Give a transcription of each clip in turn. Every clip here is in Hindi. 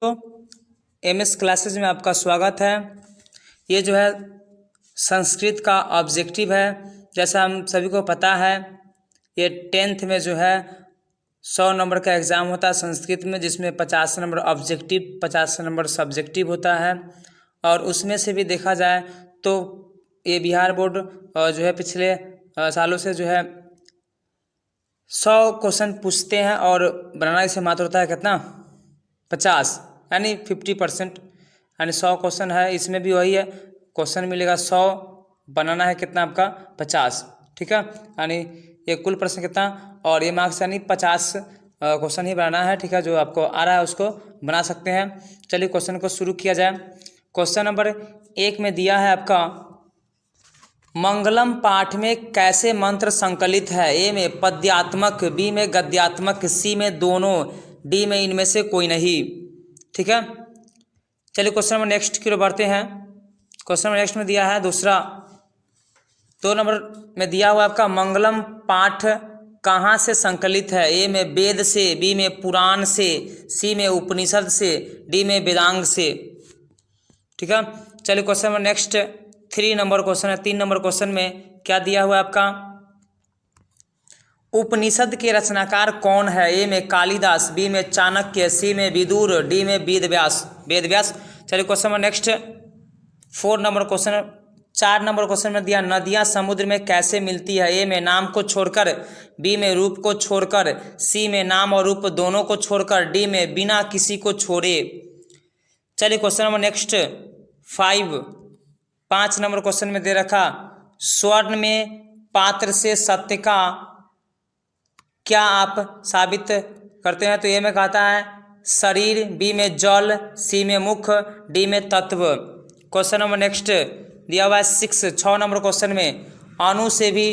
तो एमएस क्लासेस में आपका स्वागत है। ये जो है संस्कृत का ऑब्जेक्टिव है। जैसा हम सभी को पता है, ये 10th में जो है 100 नंबर का एग्ज़ाम होता है संस्कृत में, जिसमें 50 नंबर ऑब्जेक्टिव 50 नंबर सब्जेक्टिव होता है। और उसमें से भी देखा जाए तो ये बिहार बोर्ड जो है पिछले सालों से जो है 100 क्वेश्चन पूछते हैं और बनाना इसे मात्र होता है कितना 50, यानी 50%, यानी 100 क्वेश्चन है। इसमें भी वही है, क्वेश्चन मिलेगा 100, बनाना है कितना आपका 50। ठीक है, यानी ये कुल प्रश्न कितना, और ये मार्क्स यानी 50 क्वेश्चन ही बनाना है। ठीक है, जो आपको आ रहा है उसको बना सकते हैं। चलिए क्वेश्चन को शुरू किया जाए। क्वेश्चन नंबर 1 में दिया है आपका, मंगलम पाठ में कैसे मंत्र संकलित है? ए में पद्यात्मक, बी में गद्यात्मक, सी में दोनों, डी में इनमें से कोई नहीं। ठीक है, चलिए क्वेश्चन नंबर नेक्स्ट की ओर बढ़ते हैं। क्वेश्चन नंबर नेक्स्ट में दिया है दूसरा, 2 नंबर में दिया हुआ आपका, मंगलम पाठ कहाँ से संकलित है? ए में वेद से, बी में पुराण से, सी में उपनिषद से, डी में वेदांग से। ठीक है, चलिए question number next 3 number question है। 3 नंबर क्वेश्चन में क्या दिया हुआ है आपका, उपनिषद के रचनाकार कौन है? ए में कालिदास, बी में चाणक्य, सी में विदुर, डी में वेदव्यास। चलिए question number next 4 number question. 4 number question में दिया, नदियां समुद्र में कैसे मिलती है? ए में नाम को छोड़कर, बी में रूप को छोड़कर, सी में नाम और रूप दोनों को छोड़कर, डी में बिना किसी को छोड़े। चलिए question number next 5 number question में दे रखा, स्वर्ण में पात्र से सत्य का क्या आप साबित करते हैं? तो ए में कहता है शरीर, बी में जल, सी में मुख, डी में तत्व। क्वेश्चन नंबर नेक्स्ट दिया हुआ है 6 नंबर क्वेश्चन में, अणु से भी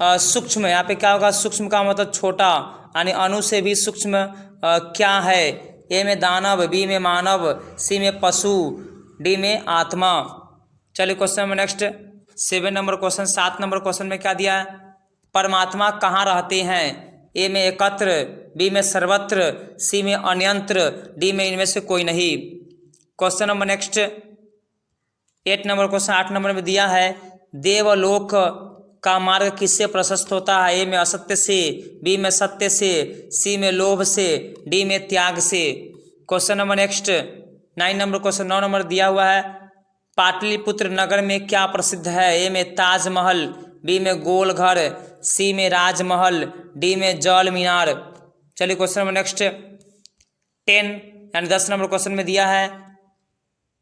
सूक्ष्म, यहाँ पे क्या होगा, सूक्ष्म का मतलब छोटा, यानी अणु से भी सूक्ष्म क्या है? ए में दानव, बी में मानव, सी में पशु, डी में आत्मा। चलिए question number next 7 number question. 7 number question में क्या दिया है, परमात्मा कहाँ रहते हैं? ए में एकत्र, बी में सर्वत्र, सी में अन्यंत्र, डी में इनमें से कोई नहीं। Question number next 8 number question. 8 number में दिया है, देवलोक का मार्ग किससे प्रशस्त होता है? ए में असत्य से, बी में सत्य से, सी में लोभ से, डी में त्याग से। Question number next 9 number question. 9 number दिया हुआ है, पाटलिपुत्र नगर में क्या प्रसिद्ध है? ए में ताजमहल, बी में गोलघर, सी में राजमहल, डी में जल मीनार। चलिए क्वेश्चन नंबर नेक्स्ट 10 यानी 10 नंबर क्वेश्चन में दिया है,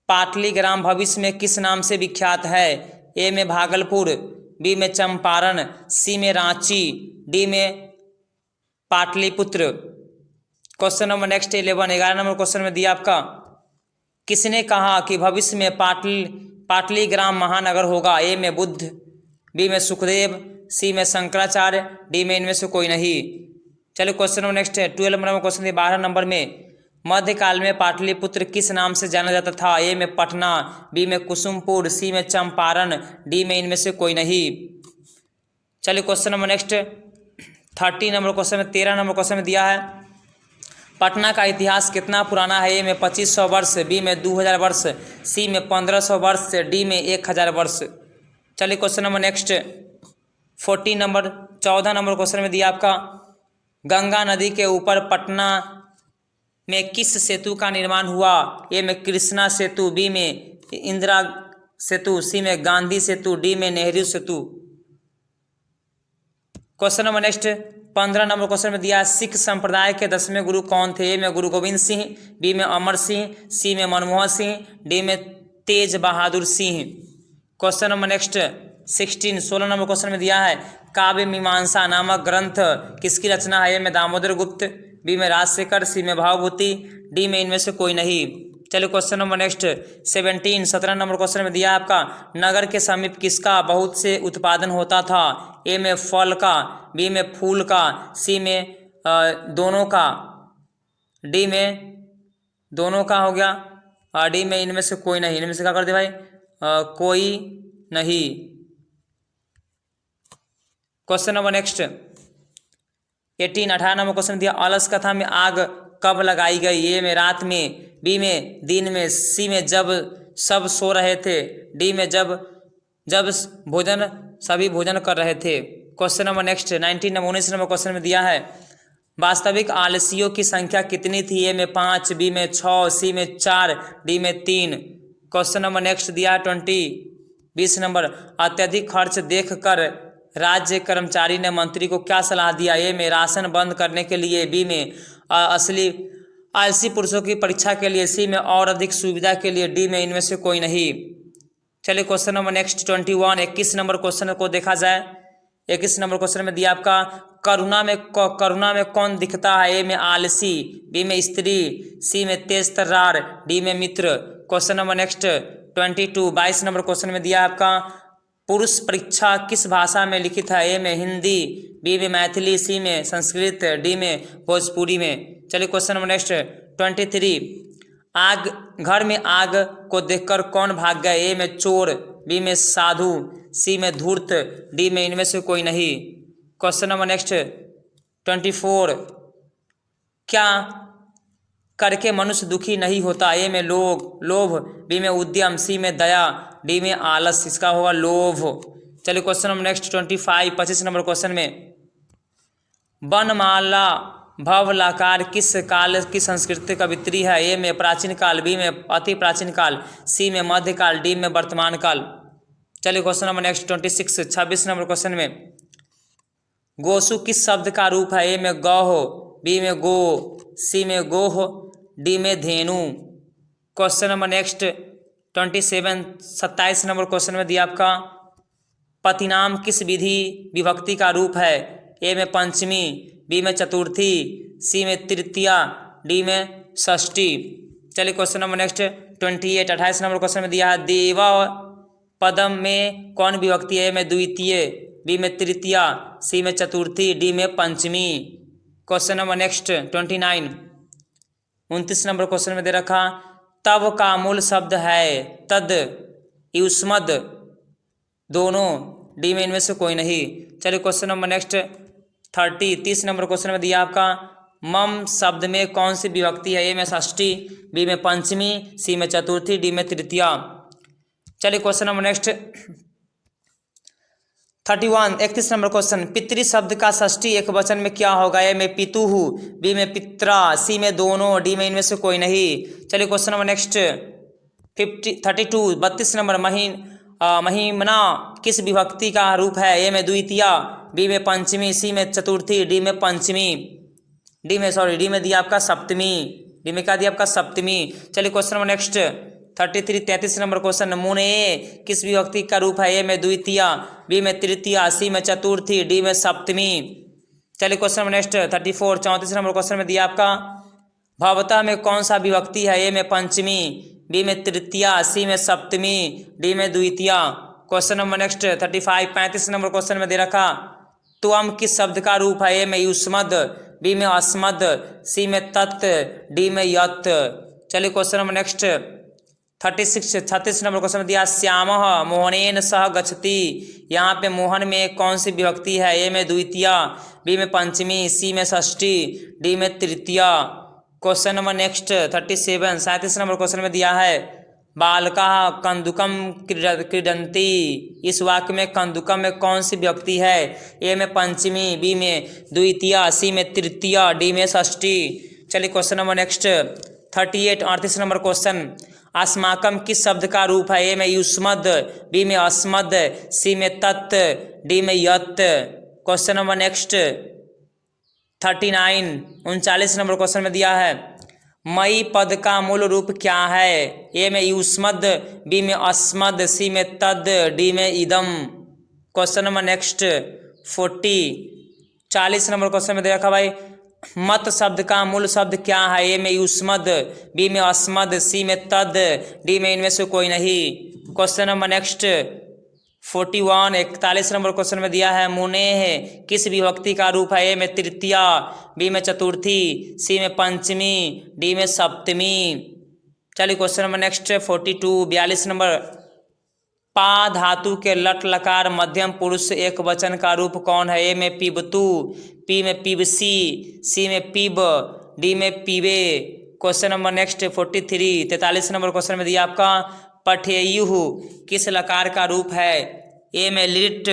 पाटलिग्राम भविष्य में किस नाम से विख्यात है? ए में भागलपुर, बी में चंपारण, सी में रांची, डी में Pataliputra. Question number next 11 number question में दिया आपका, किसने कहा कि भविष्य में पाटलिग्राम महानगर होगा? ए में बुद्ध, बी में सुखदेव, सी में शंकराचार्य, डी में इनमें से कोई नहीं। चलिए question number next 12 number question है। 12 नंबर में, मध्यकाल में पाटलिपुत्र किस नाम से जाना जाता था? ए में पटना, बी में कुसुमपुर, सी में चंपारण, डी में इनमें से कोई नहीं। चलिए question number next 13 number question में। 13 नंबर क्वेश्चन में दिया है, पटना का इतिहास कितना पुराना है? ए में 2500 वर्ष, बी में 2000 वर्ष, सी में 1500 वर्ष, डी में 1000 वर्ष। चलिए question number next 14 number question में दिया आपका, गंगा नदी के ऊपर पटना में किस सेतु का निर्माण हुआ? ए में कृष्णा सेतु, बी में इंदिरा सेतु, सी में गांधी सेतु, डी में Nehru Setu. Question number next 15 number question में दिया, सिख संप्रदाय के 10वें गुरु कौन थे? ए में गुरु गोविंद सिंह, बी में अमर सिंह, सी में मनमोहन सिंह, डी में Tej Bahadur Singh. Question number next 16 number question में दिया है, काव्य मीमांसा नामक ग्रंथ किसकी रचना है? ए में दामोदर गुप्त, बी में राजशेखर, सी में भावभूति, डी में इनमें से कोई नहीं। चलिए question number next 17 number question में दिया आपका, नगर के समीप किसका बहुत से उत्पादन होता था? ए में फल का, बी में फूल का, सी में दोनों का, डी में दोनों का हो गया, और डी में इनमें से कोई नहीं। इनमें से क्या कर दे भाई, कोई नहीं। Question number next 18 number question दिया, अलस कथा में आग कब लगाई गई? ए में रात में, बी में दिन में, सी में जब सब सो रहे थे, डी में जब भोजन सभी भोजन कर रहे थे। Question number next 19 number question में दिया है वास्तविक आलसियों की संख्या कितनी थी? ए में 5, बी में 6, सी में 4, डी में 3। क्वेश्चन नंबर नेक्स्ट दिया है 20 नंबर अत्यधिक खर्च देखकर राज्य कर्मचारी ने मंत्री को क्या सलाह दिया? ए में राशन बंद करने के लिए, बी में असली आलसी पुरुषों की परीक्षा के लिए, सी में और अधिक सुविधा के लिए, डी में इनमें से कोई नहीं। चलिए question number next 21 number question को देखा जाए। 21 नंबर क्वेश्चन में दिया आपका करुणा में कौन दिखता है? ए में आलसी, बी में स्त्री, सी में तेज तर्रार, डी में मित्र। Question number next 22 number question में दिया आपका पुरुष परीक्षा किस भाषा में लिखित है? ए में हिंदी, बी में मैथिली, सी में संस्कृत, डी में भोजपुरी में। चलिए क्वेश्चन नंबर नेक्स्ट 23 घर में आग को देखकर कौन भाग गए? ए में चोर, बी में साधु, सी में धूर्त, डी में इनमें से कोई नहीं। क्वेश्चन नंबर नेक्स्ट 24 क्या करके मनुष्य दुखी नहीं होता? ए में लोभ, बी में उद्यम, सी में दया, डी में आलस। इसका होगा लोभ। चलिए question number next 25 number question में वनमाला भवलाकार किस काल की संस्कृति कवित्री है? ए में प्राचीन काल, बी में अति प्राचीन काल, सी में मध्यकाल, डी में वर्तमान काल। चलिए question number next 26 number question में गोसु किस शब्द का रूप है? ए में गौ, बी में गो, सी में गोह, डी में धेनु। Question number next 27 number question में दिया आपका पतिनाम किस विभक्ति का रूप है? ए में पंचमी, बी में चतुर्थी, सी में तृतीया, डी में षष्ठी। चलिए question number next 28 number question में दिया है देवा पदम में कौन विभक्ति है? ए में द्वितीय, बी में तृतीया, सी में चतुर्थी, डी में पंचमी। Question number next 29 number question में दे रखा तब का मूल शब्द है तद, युष्मद, दोनों, डी में इनमें से कोई नहीं। चलिए question number next 30 number question में दिया आपका मम शब्द में कौन सी विभक्ति है? ए में षष्ठी, बी में पंचमी, सी में चतुर्थी, डी में तृतीया। चलिए question number next 31 number question पितृ शब्द का षष्ठी एक वचन में क्या होगा? ए में पितुः, बी में पित्रा, सी में दोनों, डी में इनमें से कोई नहीं। चलिए क्वेश्चन नंबर नेक्स्ट 32 नंबर महिमना किस विभक्ति का रूप है? ए में द्वितीया, बी में पंचमी, सी में चतुर्थी, डी में पंचमी, डी में दिया आपका सप्तमी, डी में क्या दिया आपका सप्तमी। चलिए question number next 33 number question मुने किस विभक्ति का रूप है? ए में द्वितीया, बी में तृतीया, सी में चतुर्थी, डी में सप्तमी। चलिए question number next 34 number question में दिया आपका भवतः में कौन सा विभक्ति है? ए में पंचमी, बी में तृतीया, सी में सप्तमी, डी में द्वितीया। Question number next 35 number question में दे रखा त्वम किस शब्द का रूप है? ए में युष्मद, बी में अस्मद, सी में तत्, डी में यत्। चलिए question number next 36 number question में दिया श्यामः मोहनेन सह गच्छति। यहाँ पे मोहन में कौन सी विभक्ति है? ए में द्वितीया, बी में पंचमी, सी में षष्ठी, डी में तृतीया। Question number next 37 number question में दिया है बालकाः कंदुकम क्रीडन्ति। इस वाक्य में कंदुकम में कौन सी विभक्ति है? ए में पंचमी, बी में द्वितीया, सी में तृतीया, डी में षष्ठी। चलिए question number next 38 number question अस्माकम किस शब्द का रूप है? ए में युष्मद, बी में अस्मद, सी में तत्, डी में यत्। Question number next 39 number question में दिया है मई पद का मूल रूप क्या है? ए में युष्मद, बी में अस्मद, सी में तद, डी में इदम। Question number next 40 number question में दे रखा भाई मत शब्द का मूल शब्द क्या है? ए में युष्मद, बी में अस्मद, सी में तद, डी में इनमें से कोई नहीं। Question number next 41 number question में दिया है मुनेह किस विभक्ति का रूप है? ए में तृतीया, बी में चतुर्थी, सी में पंचमी, डी में सप्तमी। चलिए क्वेश्चन नंबर नेक्स्ट 42 नंबर पा धातु के लट लकार मध्यम पुरुष एक वचन का रूप कौन है? ए में पिबतु, पी में पिबसी, सी में पिब, डी में पीवे। Question number next 43, 43 number question में दिया आपका पठेयुः किस लकार का रूप है? ए में लिट,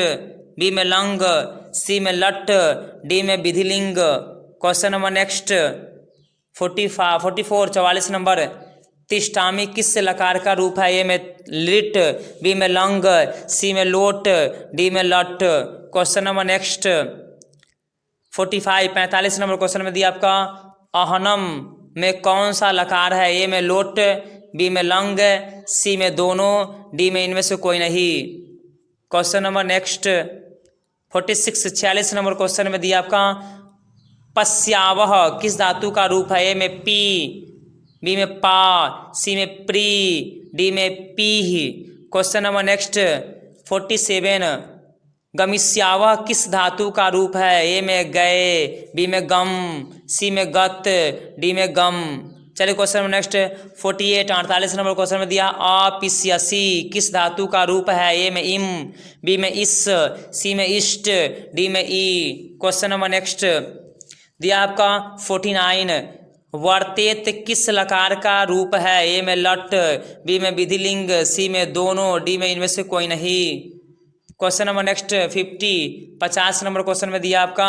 बी में लंग, सी में लट, डी में विधिलिंग। क्वेश्चन नंबर नेक्स्ट 44, 44 नंबर तिष्ठामि किस लकार का रूप है? ए में लिट, बी में लंग, सी में लोट, डी में लट। Question number next 45, 45 number question में दिया आपका अहनम में कौन सा लकार है? ए में लोट, बी में लंग, सी में दोनों, डी में इनमें से कोई नहीं। Question number next 46, 46 number question में दिया आपका पश्यावह किस धातु का रूप है? ए में पी, बी में पा, सी में प्री, डी में पीह। क्वेश्चन नंबर नेक्स्ट 47, गमिष्यावह किस धातु का रूप है? ए में गए, बी में गम, सी में गत, डी में गम। चलिए question number next 48, 48 number question में दिया अपिष्यसि किस धातु का रूप है? ए में इम, बी में इस, सी में इष्ट, डी में ई। क्वेश्चन नंबर नेक्स्ट दिया आपका 49, वर्तेत किस लकार का रूप है? ए में लट, बी में विधिलिंग, सी में दोनों, डी में इनमें से कोई नहीं। Question number next 50 number question में दिया आपका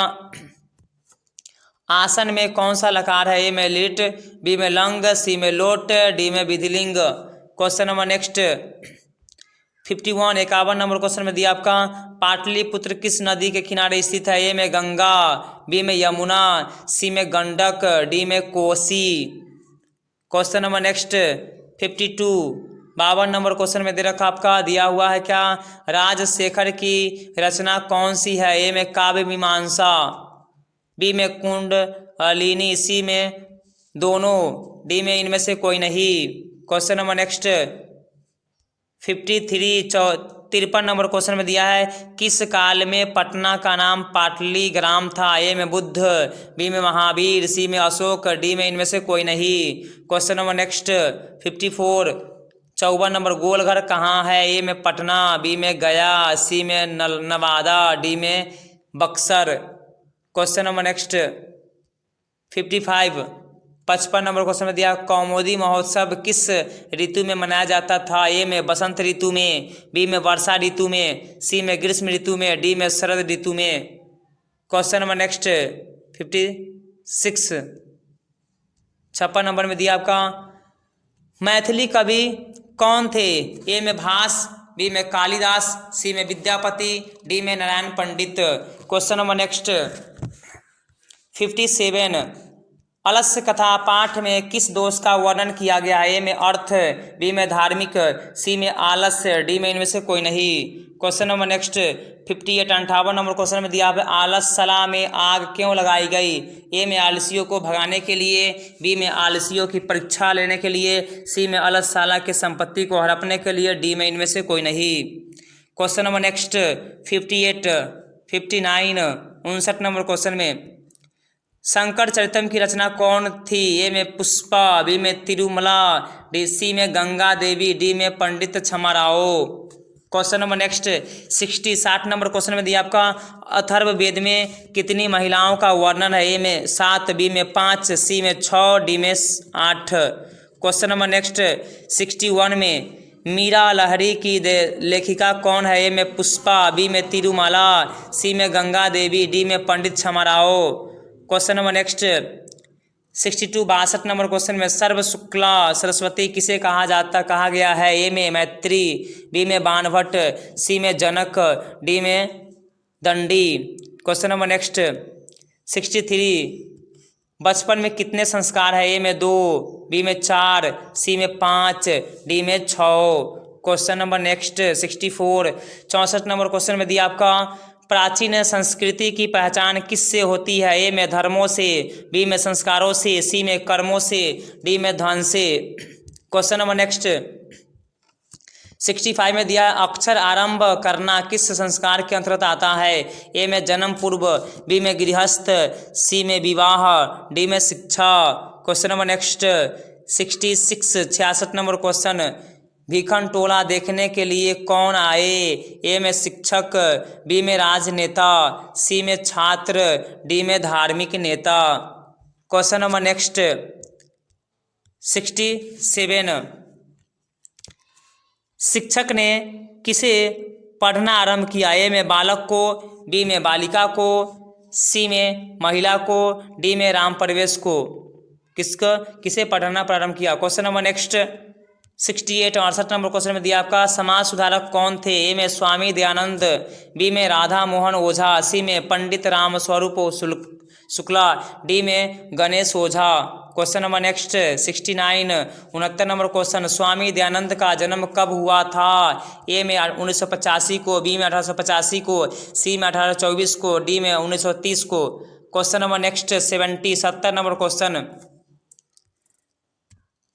आसन में कौन सा लकार है? ए में लिट, बी में लंग, सी में लोट, डी में विधिलिंग। Question number next 51, 51 number question में दिया आपका पाटलिपुत्र किस नदी के किनारे स्थित है? ए में गंगा, बी में यमुना, सी में गंडक, डी में Kosi. Question number next 52, 52 number question में दे रखा आपका दिया हुआ है क्या? राजशेखर की रचना कौन सी है? ए में काव्य मीमांसा, बी में कुंडलिनी, सी में दोनों, डी में इनमें से कोई नहीं। Question number next 53, 53 number question में दिया है किस काल में पटना का नाम पाटलीग्राम था? ए में बुद्ध, बी में महावीर, सी में अशोक, डी में इनमें से कोई नहीं। Question number next 54, 54 number Golghar कहाँ है? ए में पटना, बी में गया, सी में नवादा, डी में Buxar. Question number next 55, 55 number question में दिया कौमुदी महोत्सव किस ऋतु में मनाया जाता था? ए में बसंत ऋतु में, बी में वर्षा ऋतु में, सी में ग्रीष्म ऋतु में, डी में शरद ऋतु में। क्वेश्चन नंबर नेक्स्ट 56, 56 नंबर में दिया आपका मैथिली कवि कौन थे? ए में भास, बी में कालिदास, सी में विद्यापति, डी में नारायण पंडित। क्वेश्चन नंबर नेक्स्ट 57, अलस्य कथा पाठ में किस दोष का वर्णन किया गया है? ए में अर्थ, बी में धार्मिक, सी में आलस्य, डी में इनमें से कोई नहीं। Question number next 58, 58 number question में दिया है आलसला में आग क्यों लगाई गई? ए में आलसियों को भगाने के लिए, बी में आलसियों की परीक्षा लेने के लिए, सी में अलसशाला की संपत्ति को हड़पने के लिए, डी में इनमें से कोई नहीं। Question number next 58, 59, 59 number question में शंकर चरितम की रचना कौन थी? ए में पुष्पा, बी में तिरुमला, डी, सी में गंगा देवी, डी में Pandit Chhamarao. Question number next 60 number question में दिया आपका अथर्ववेद में कितनी महिलाओं का वर्णन है? ए में 7, बी में 5, सी में 6, डी में 8। क्वेश्चन नंबर नेक्स्ट 61 में मीरा लहरी की लेखिका कौन है? ए में पुष्पा, बी में तिरुमाला, सी में गंगा देवी, डी में Pandit Chhamarao. Question number next 62, 62 number question में सर्व शुक्ला सरस्वती किसे कहा गया है? ए में मैत्री, बी में बाणभट्ट, सी में जनक, डी में दंडी। क्वेश्चन नंबर नेक्स्ट 63, बचपन में कितने संस्कार है? ए में 2, बी में 4, सी में 5, डी में 6। Question number next 64, 64 number question में दिया आपका प्राचीन संस्कृति की पहचान किससे होती है? ए में धर्मों से, बी में संस्कारों से, सी में कर्मों से, डी में धन से। क्वेश्चन नंबर नेक्स्ट 65 में दिया अक्षर आरंभ करना किस संस्कार के अंतर्गत आता है? ए में जन्म पूर्व, बी में गृहस्थ, सी में विवाह, डी में शिक्षा। Question number next 66, 66 number question Bhikhan Tola देखने के लिए कौन आए? ए में शिक्षक, बी में राजनेता, सी में छात्र, डी में धार्मिक नेता। क्वेश्चन नंबर नेक्स्ट 67, शिक्षक ने किसे पढ़ना आरंभ किया? ए में बालक को, बी में बालिका को, सी में महिला को, डी में राम प्रवेश को। किसे पढ़ना प्रारंभ किया? Question number next 68 68 number question में दिया आपका समाज सुधारक कौन थे? ए में स्वामी दयानंद, बी में राधा मोहन ओझा, सी में पंडित राम स्वरूप शुक्ला, डी में Ganesh Ojha. Question number next 69 69 number question, Swami Dayanand का जन्म कब हुआ था? ए में 1985 को, बी में 1885 को, सी में 1824 को, डी में 1930 को। Question number next 70 number question,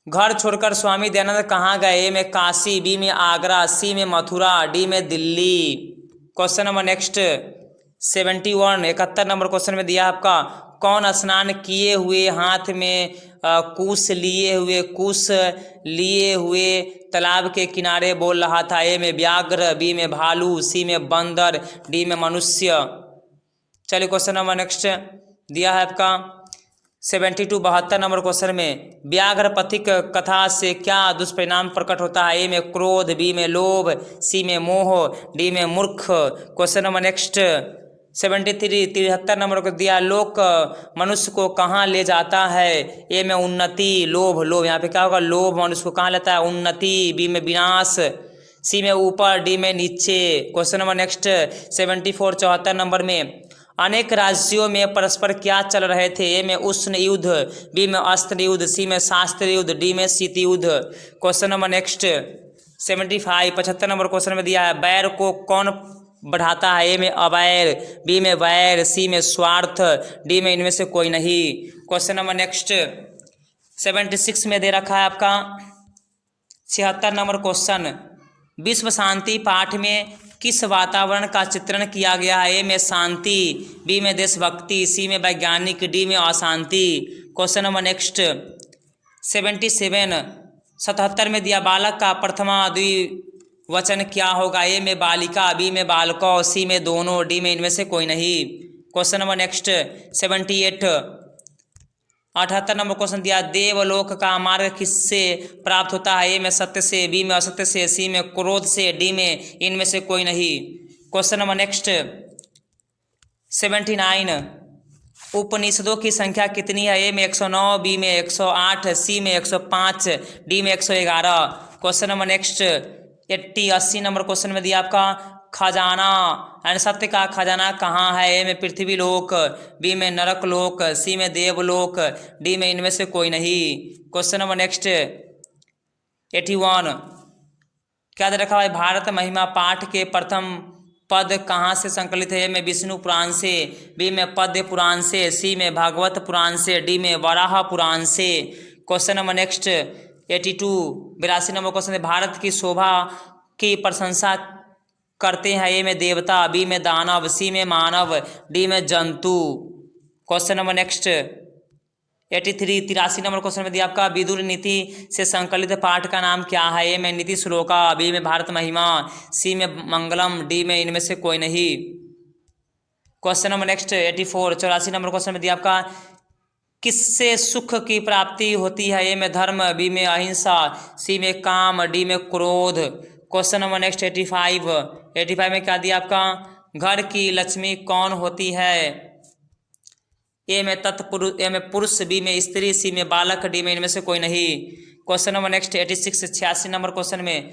घर छोड़कर स्वामी दयानंद कहाँ गए? ए में काशी, बी में आगरा, सी में मथुरा, डी में Delhi. Question number next 71 71 number question में दिया आपका कौन स्नान किए हुए हाथ में कुश लिए हुए तालाब के किनारे बोल रहा था? ए में व्याघ्र, बी में भालू, सी में बंदर, डी में मनुष्य। चलिए क्वेश्चन नंबर नेक्स्ट दिया है आपका 72 72 नंबर क्वेश्चन में, व्याघ्र पथिक कथा से क्या दुष्परिणाम प्रकट होता है? ए में क्रोध, बी में लोभ, सी में मोह, डी में मूर्ख। क्वेश्चन नंबर नेक्स्ट 73 73 नंबर को दिया, लोक मनुष्य को कहाँ ले जाता है? ए में उन्नति, लोभ यहाँ पे क्या होगा? लोभ मनुष्य को कहाँ लेता है? उन्नति, बी में विनाश, सी में ऊपर, डी में नीचे। क्वेश्चन नंबर नेक्स्ट 74 74 नंबर में, अनेक राज्यों में परस्पर क्या चल रहे थे? ए में उष्ण युद्ध, बी में अस्त्र युद्ध, सी में शास्त्र युद्ध, डी में शीत युद्ध। Question number next 75 75 number question में दिया है, बैर को कौन बढ़ाता है? ए में अवैर, बी में वैर, सी में स्वार्थ, डी में इनमें से कोई नहीं। क्वेश्चन नंबर नेक्स्ट 76 में दे रखा है आपका 76 नंबर क्वेश्चन, विश्व शांति पाठ में किस वातावरण का चित्रण किया गया है? ए में शांति, बी में देशभक्ति, सी में वैज्ञानिक, डी में अशांति। क्वेश्चन नंबर नेक्स्ट 77 77 में दिया, बालक का प्रथमा द्विवचन क्या होगा? ए में बालिका, बी में बालकों, सी में दोनों, डी में इनमें से कोई नहीं। Question number next 78 78 number question दिया, देवलोक का मार्ग किससे प्राप्त होता है? ए में सत्य से, बी में असत्य से, सी में क्रोध से, डी में इनमें से कोई नहीं। क्वेश्चन नंबर नेक्स्ट 79 उपनिषदों की संख्या कितनी है? ए में 109, बी में 108, सी में 105, डी में 111। Question number next 80 number question में दिया आपका खजाना यानी सत्य का खजाना कहाँ है? ए में पृथ्वी लोक, बी में नरक लोक, सी में देवलोक, डी में इनमें से कोई नहीं। क्वेश्चन नंबर नेक्स्ट 81 क्या दे रखा है? भारत महिमा पाठ के प्रथम पद कहाँ से संकलित है? ए में विष्णु पुराण से, बी में पद्य पुराण से, सी में भागवत पुराण से, डी में वराह पुराण से। Question number next 82 number question है, भारत की शोभा की प्रशंसा करते हैं? ए में देवता, बी में दानव, सी में मानव, डी में जंतु। Question number next 83 number question में दिया आपका विदुर नीति से संकलित पाठ का नाम क्या है? ए में नीति श्लोका, बी में भारत महिमा, सी में मंगलम, डी में इनमें से कोई नहीं। Question number next 84 number question में दिया आपका किससे सुख की प्राप्ति होती है? ए में धर्म, बी में अहिंसा, सी में काम, डी में क्रोध। क्वेश्चन नंबर नेक्स्ट 85 में क्या दिया आपका घर की लक्ष्मी कौन होती है? ए में तत्पुरुष, ए में पुरुष, बी में स्त्री, सी में बालक, डी में इनमें से कोई नहीं। Question number next 86 number question में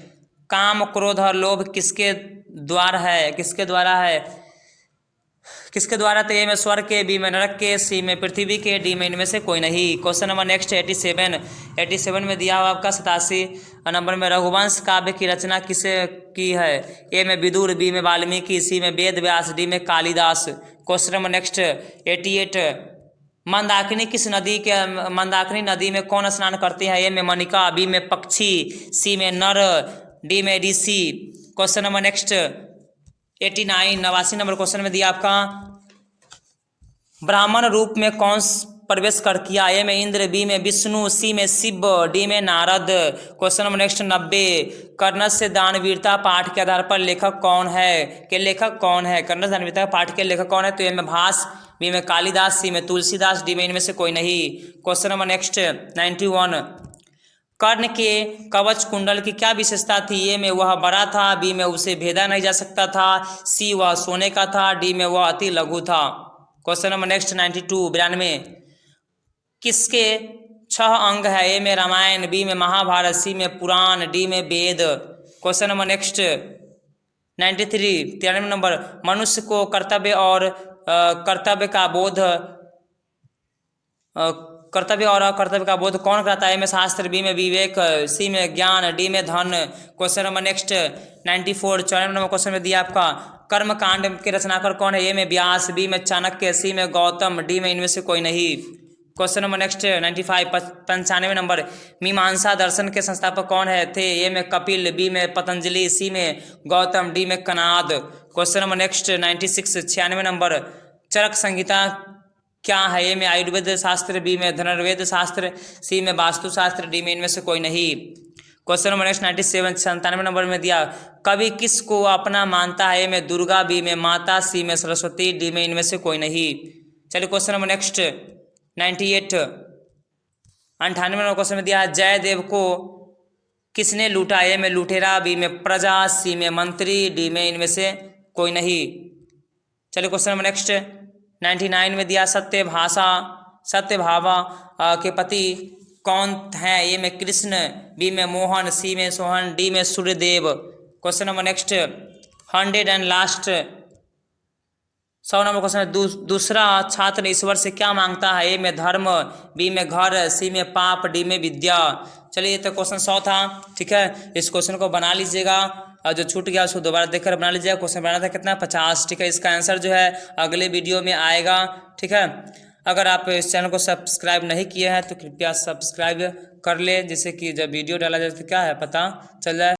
काम, क्रोध और लोभ किसके द्वारा है? किसके द्वारा? तो ए में स्वर्ग के, बी में नरक के, सी में पृथ्वी के, डी में इनमें से कोई नहीं। क्वेश्चन नंबर नेक्स्ट 87 में दिया हुआ आपका 87 नंबर में रघुवंश काव्य की रचना किसे की है? ए में विदुर, बी में वाल्मीकि, सी में वेद व्यास, डी में Kalidas. Question number next 88 Mandakini नदी में कौन स्नान करते हैं? ए में मनिका, बी में पक्षी, सी में नर, डी में ऋषि। Question number next 89 number question में दिया आपका ब्राह्मण रूप में कौन प्रवेश कर किया? ए में इंद्र, बी में विष्णु, सी में शिव, डी में नारद। क्वेश्चन नंबर नेक्स्ट 90, कर्णस से दानवीरता पाठ के आधार पर लेखक कौन है? के लेखक कौन है? कर्णस दानवीरता पाठ के लेखक कौन है? तो ए में भास, बी में कालिदास, सी में तुलसीदास, डी में इनमें से कोई नहीं। क्वेश्चन नंबर नेक्स्ट 91, कर्ण के कवच कुंडल की क्या विशेषता थी? ए में वह बड़ा था, बी में उसे भेदा नहीं जा सकता था, सी वह सोने का था, डी में वह अति लघु था। क्वेश्चन नंबर नेक्स्ट 92, 92, किसके 6 अंग है? ए में रामायण, बी में महाभारत, सी में पुराण, डी में वेद। क्वेश्चन नंबर नेक्स्ट 93, 93 नंबर, मनुष्य को कर्तव्य और कर्तव्य का बोध कौन कराता है? ए में शास्त्र, बी में विवेक, सी में ज्ञान, डी में धन। Question number next 94, 94 number question में दिया आपका, कर्म कांड के रचनाकार कौन है? ए में व्यास, बी में चाणक्य, सी में गौतम, डी में इनमें से कोई नहीं। क्वेश्चन नंबर नेक्स्ट 95, 95 नंबर, मीमांसा दर्शन के संस्थापक कौन है थे? ए में कपिल, बी में पतंजलि, सी में गौतम, डी में Kanad. Question number next 96, 96 number, Charak Samhita क्या है? ए में आयुर्वेद शास्त्र, बी में धनुर्वेद शास्त्र, सी में वास्तु शास्त्र, डी में इनमें से कोई नहीं। क्वेश्चन नंबर नेक्स्ट 97, 97 नंबर में दिया, कवि किस को अपना मानता है? ए में दुर्गा, बी में माता, सी में सरस्वती, डी में इनमें से कोई नहीं। चलिए question number next 98, 98 number question में दिया, जयदेव को किसने लूटा? ए में लुटेरा, बी में प्रजा, सी में मंत्री, डी में इनमें से कोई नहीं। चलिए क्वेश्चन नंबर नेक्स्ट 99 में दिया, सत्यभामा के पति कौन हैं? ए में कृष्ण, बी में मोहन, सी में सोहन, डी में Suryadev. Question number next 100 and last 100 number question में, दूसरा छात्र ईश्वर से क्या मांगता है? ए में धर्म, बी में घर, सी में पाप, डी में विद्या। चलिए तो क्वेश्चन 100 था, ठीक है। इस क्वेश्चन को बना लीजिएगा और जो छूट गया उसको दोबारा देखकर बना लीजिएगा। क्वेश्चन बनाना था कितना? 50, ठीक है। इसका आंसर जो है अगले वीडियो में आएगा, ठीक है। अगर आप इस चैनल को सब्सक्राइब नहीं किए हैं तो कृपया सब्सक्राइब कर ले, जिससे कि जब वीडियो डाला जाए तो क्या है पता चल जाए।